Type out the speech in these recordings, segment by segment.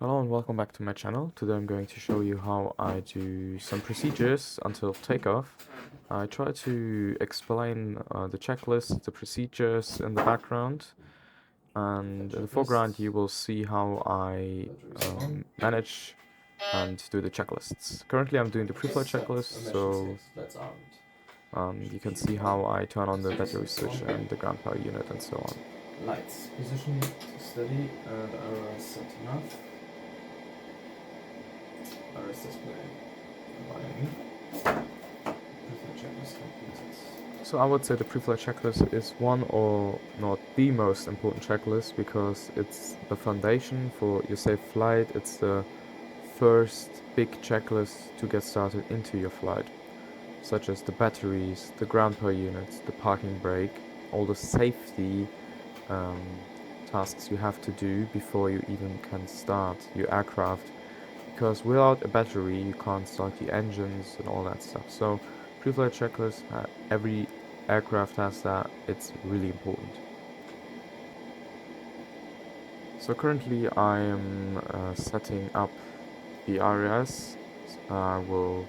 Hello and welcome back to my channel. Today I'm going to show you how I do some procedures until takeoff. I try to explain the checklist, the procedures in the background, and in the foreground you will see how I manage and do the checklists. Currently I'm doing the pre-flight checklist, so you can see how I turn on the battery switch and the ground power unit and so on. Lights, position steady and RS set enough. RS display running. Pre-flight checklist completed. So I would say the pre-flight checklist is one or not the most important checklist because it's the foundation for your safe flight. It's the first big checklist to get started into your flight, such as the batteries, the ground power units, the parking brake, all the safety tasks you have to do before you even can start your aircraft, because without a battery you can't start the engines and all that stuff. So pre-flight checklist, every aircraft has that. It's really important. So currently I am setting up the RAS. I will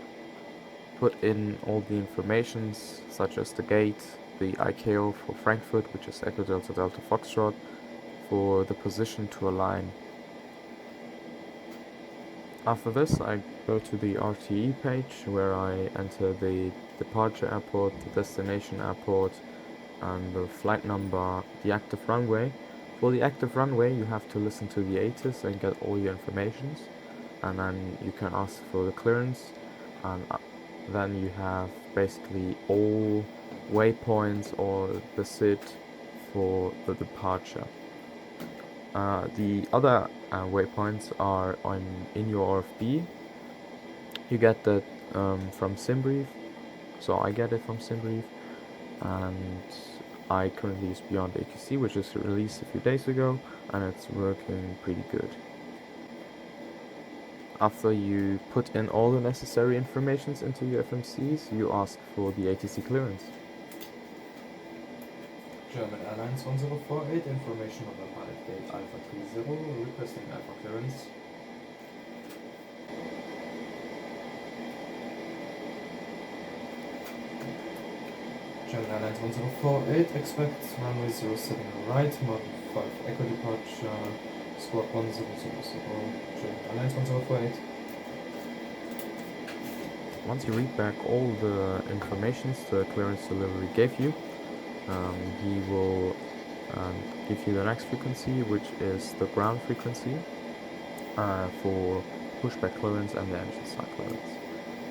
put in all the informations such as the gate, the ICAO for Frankfurt, which is Echo Delta Delta Foxtrot, for the position to align. After this I go to the RTE page where I enter the departure airport, the destination airport, and the flight number, the active runway. For the active runway you have to listen to the ATIS and get all your informations, and then you can ask for the clearance, and then you have basically all waypoints or the SID for the departure. The other waypoints are in your RFB. You get that from SimBrief, so I get it from SimBrief, and I currently use Beyond ATC, which was released a few days ago, and it's working pretty good. After you put in all the necessary informations into your FMCs, you ask for the ATC clearance. German Airlines 1048, information on the pilot gate Alpha 30, requesting Alpha clearance. German Airlines 1048, expect runway 07 right, Model 5 Echo departure, squawk 1000, German Airlines 1048. Once you read back all the informations the clearance delivery gave you, he will give you the next frequency, which is the ground frequency for pushback clearance and the engine start clearance.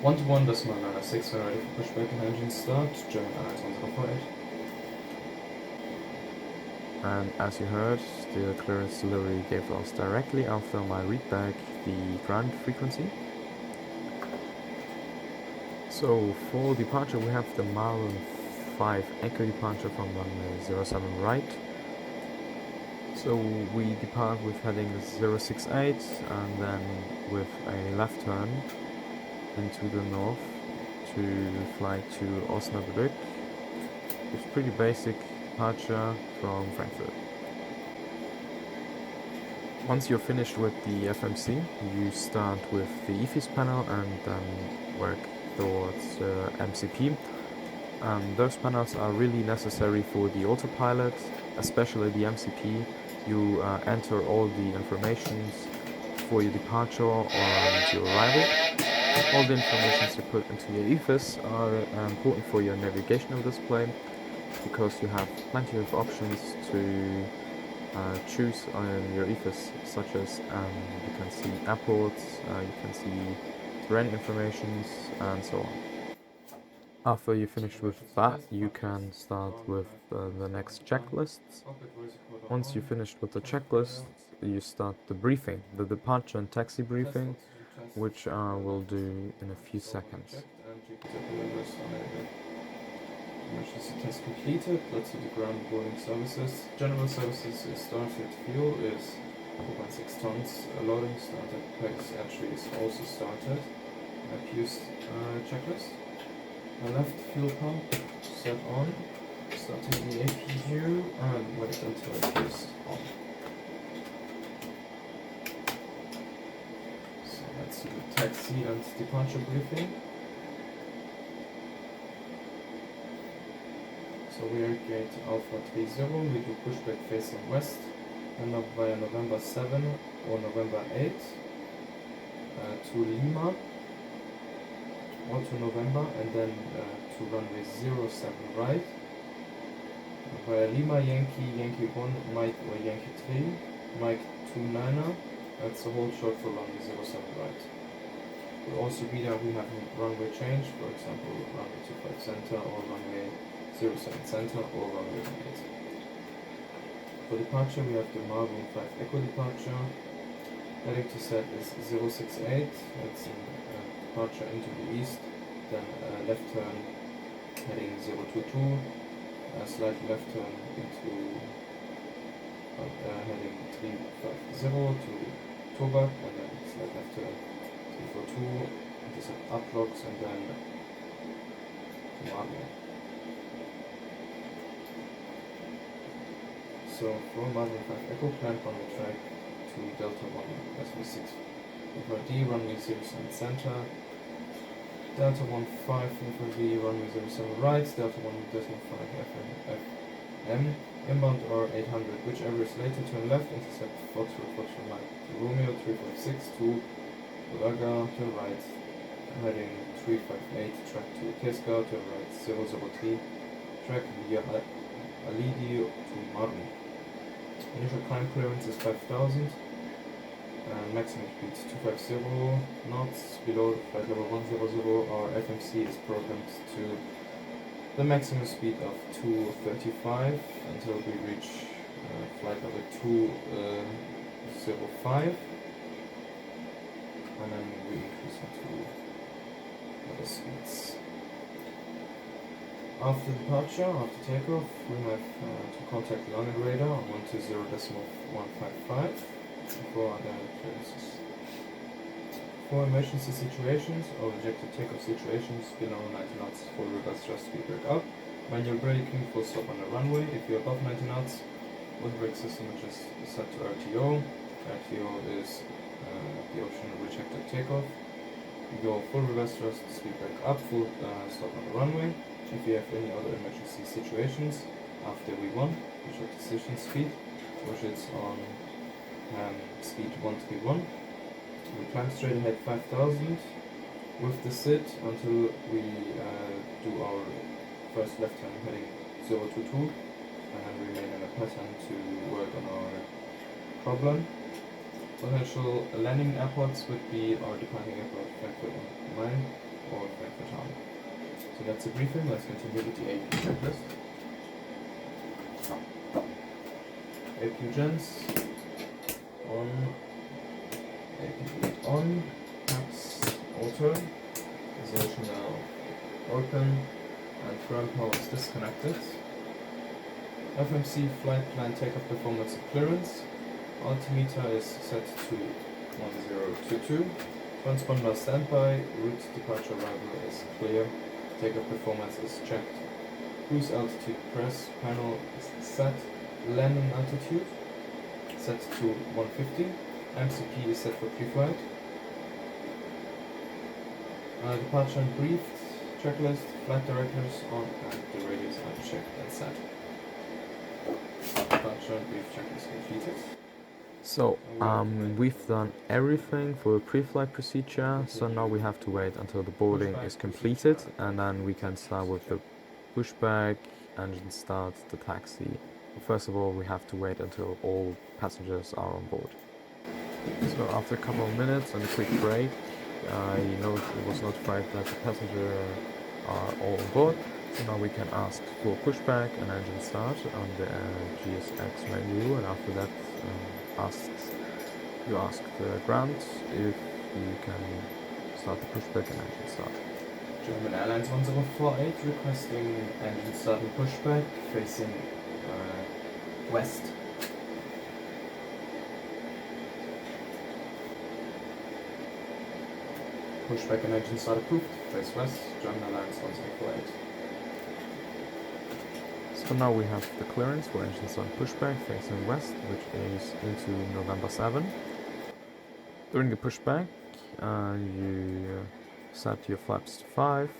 121.96 when ready for pushback and engine start, German Airlines 1048. And as you heard, the clearance delivery gave us directly after my readback the ground frequency. So for departure we have the Maroon 5 Echo departure from runway 07 right. So we depart with heading 068 and then with a left turn into the north to fly to Osnabrück. It's pretty basic departure from Frankfurt. Once you're finished with the FMC, you start with the EFIS panel and then work towards MCP. Those panels are really necessary for the autopilot, especially the MCP. You enter all the informations for your departure and your arrival. All the informations you put into your EFIS are important for your navigational display, because you have plenty of options to choose on your EFIS, such as you can see airports, you can see terrain informations, and so on. After you finish with that, you can start with the next checklists. Once you're finished with the checklist, you start the briefing, the departure and taxi briefing, which we'll do in a few seconds. Emergency test completed. Let's do the ground boarding services. General services is started. Fuel is 4.6 tons. Loading started. PACX entry is also started. Use checklist. Left fuel pump set on. Starting the APU and wait until it is on. to taxi and departure briefing. So we are gate Alpha 30, we do pushback facing west, and up via November 7 or November 8 to Lima or to November, and then to runway 07 right, via Lima Yankee, Yankee 1, Mike or Yankee 3, Mike 29er, that's the whole short for runway 07 right. We'll also be there, we have a runway change, for example runway 25 center or runway 07 center or runway 18. For departure we have the Marvin 5 Echo departure. Heading to set is 068, that's a departure into the east, then left turn heading 022, slight left turn into heading 350 to Tobac, and then slight left turn 342, intercept uplocks, and then to Marvin. So for Marvin 5 Echo, climb on the track to Delta 1 SV6 FRD, runway 07 center, Delta 15 FRD, runway 07 right, Delta 1.5 FM, inbound or 800, whichever is later, turn left, intercept Foxtrot Mike Romeo 356 to Ulaga, turn right, heading 358, track to Keska, turn right 003, track via Alidi to Marni. Initial climb clearance is 5000, maximum speed 250 knots. Below flight level 100, our FMC is programmed to the maximum speed of 235 until we reach flight level 205, and then we increase into other speeds. After departure, after takeoff, we have to contact the landing radar on 120.155 for the clearances. For emergency situations or rejected takeoff situations below 90 knots, full reverse thrust speed brake up, manual braking, full stop on the runway. If you're above 90 knots, with brake system which is set to RTO. RTO is the option of rejected takeoff. You go full reverse thrust speed brake up, full stop on the runway. If you have any other emergency situations after V1, which is decision speed, which is on speed 131, we climb straight ahead 5000 with the sit until we do our first left turn heading 022, and then remain in a pattern to work on our problem. Potential landing airports would be our departing airport Frankfurt am Main or Frankfurt Hahn. So that's a briefing. Let's continue with the AP checklist. AP gens on, AP on, caps auto, isolation now open, and firm power is disconnected. FMC flight plan takeoff performance and clearance. Altimeter is set to 1022. Transponder standby. Route departure arrival is clear. Takeoff performance is checked. Cruise altitude press panel is set. Landing altitude set to 150. MCP is set for pre-flight. Departure and briefed checklist. Flight directors on, and the radios unchecked and set. Departure and brief checklist completed. So, we've done everything for the pre-flight procedure, so now we have to wait until the boarding is completed, and then we can start with the pushback, engine start, the taxi. First of all, we have to wait until all passengers are on board. So after a couple of minutes and a quick break, it was notified that the passengers are all on board. So now we can ask for pushback and engine start on the GSX menu, and after that you ask the ground if you can start the pushback and engine start. German Airlines 1048 requesting engine start and pushback facing west. Pushback and engine start approved, face west, German Airlines 1048. So now we have the clearance for engine start pushback facing west, which is into November 7. During the pushback, you set your flaps to 5,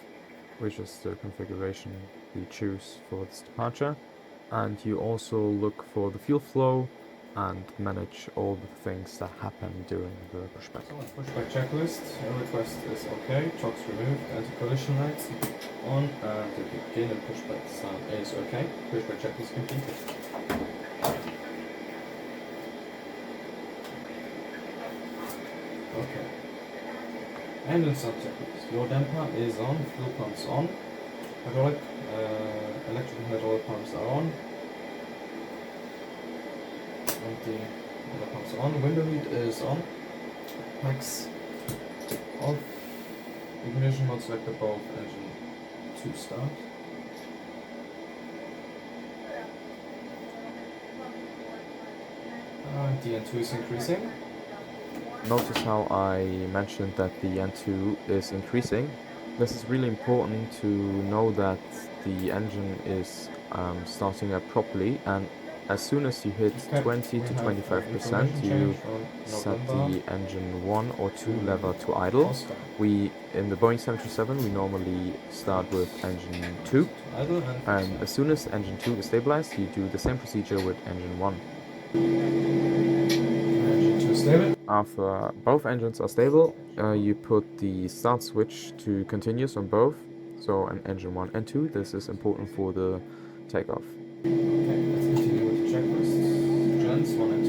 which is the configuration we choose for this departure, and you also look for the fuel flow and manage all the things that happen during the pushback. So pushback checklist, request is okay, chocks removed, anti-collision lights on, and the begin and pushback sign is okay. Pushback checklist completed. Okay. Engine start checklist. Your damper is on, fuel pumps on, hydraulic, electrical hydraulic pumps are on. And the other pumps are on. Window heat is on. PACX off. Ignition mode selected both. Engine 2 start. DN2 is increasing. Notice how I mentioned that the N2 is increasing. This is really important to know that the engine is starting up properly, and as soon as you hit 20 to 25%, you set the engine 1 or 2 lever to idle. We, in the Boeing 737, we normally start with engine 2, and as soon as engine 2 is stabilized, you do the same procedure with engine 1. Engine 2 stable. After both engines are stable, you put the start switch to continuous on both, so on engine 1 and 2. This is important for the takeoff. Okay, let's continue with the checklist. Gens 1 and 2.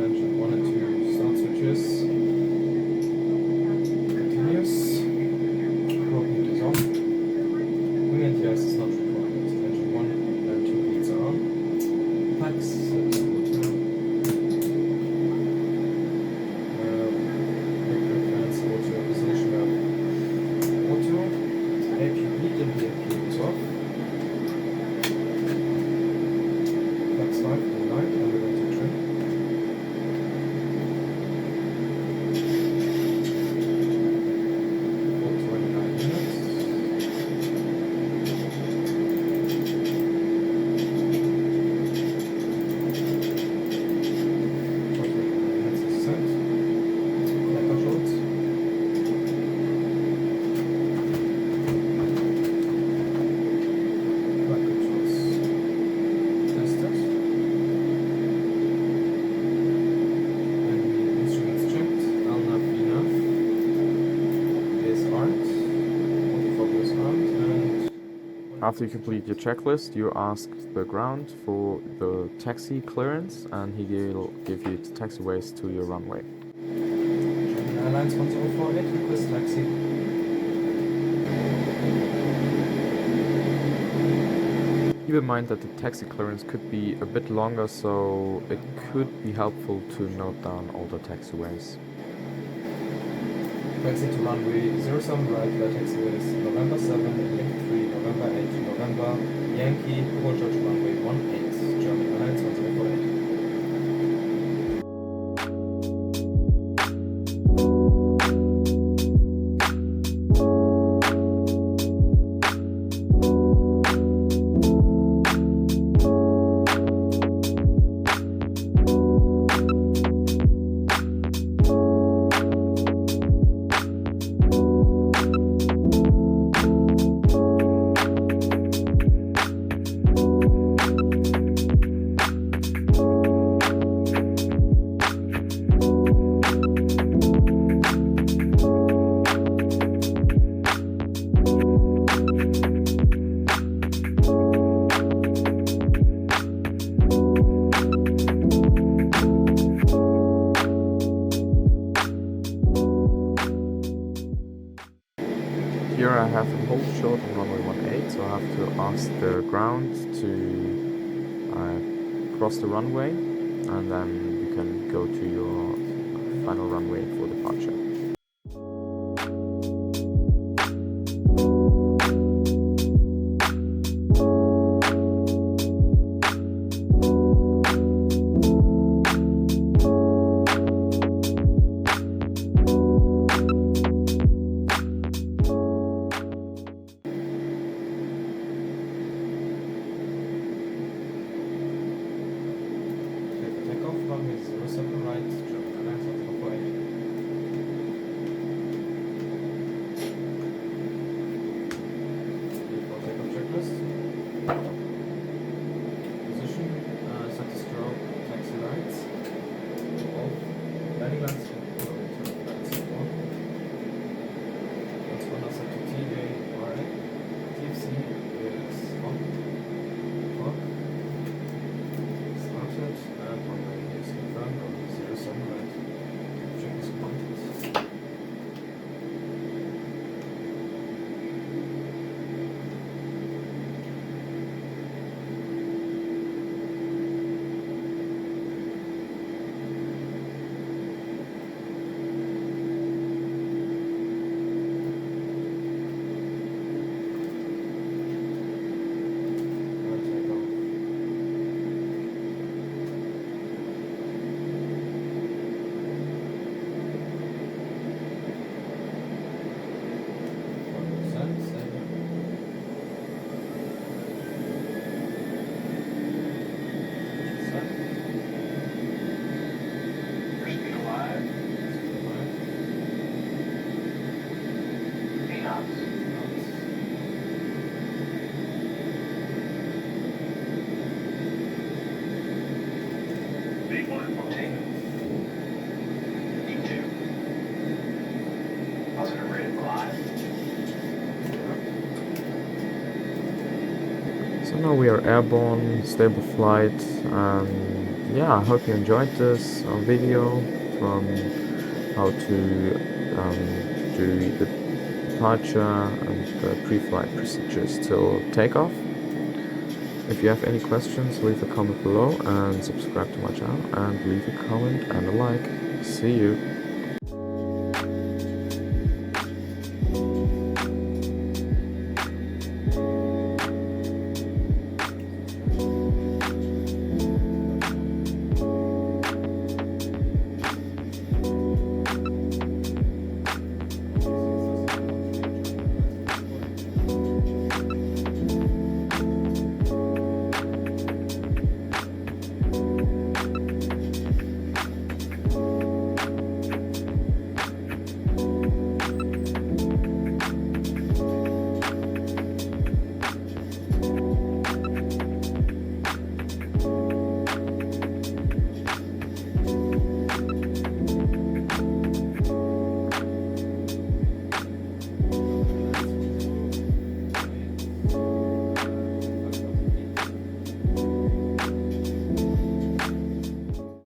Engine 1 and 2 start switches. Continuous. Propane is on. Wing NTS is not required. Engine 1 and 2 leads are on. PACX set to auto. Liquid fans auto. Dissolution valve auto. AP lead and BMP is off. PACX 5 and 9 elevator trim. For 29 minutes. After you complete your checklist, you ask the ground for the taxi clearance, and he will give you the taxiways to your runway. Airlines 1048, request taxi. Keep in mind that the taxi clearance could be a bit longer, so it could be helpful to note down all the taxiways. Taxi to runway 07 right, where taxiways November 7, link 3, November 8, November, Yankee, Port George runway 18, German Airlines 1048. Here I have a hold short on runway 18, so I have to ask the ground to cross the runway, and then you can go to your final runway for departure. Runway 07 right, Airlines VA, that's one set to TA, RA. TFC is on. Clock. Started, and runway is confirmed on 07 right. Check is completed. So now we are airborne, stable flight, and yeah, I hope you enjoyed this video from how to do the departure and the pre-flight procedures till takeoff. If you have any questions, leave a comment below and subscribe to my channel and leave a comment and a like. See you!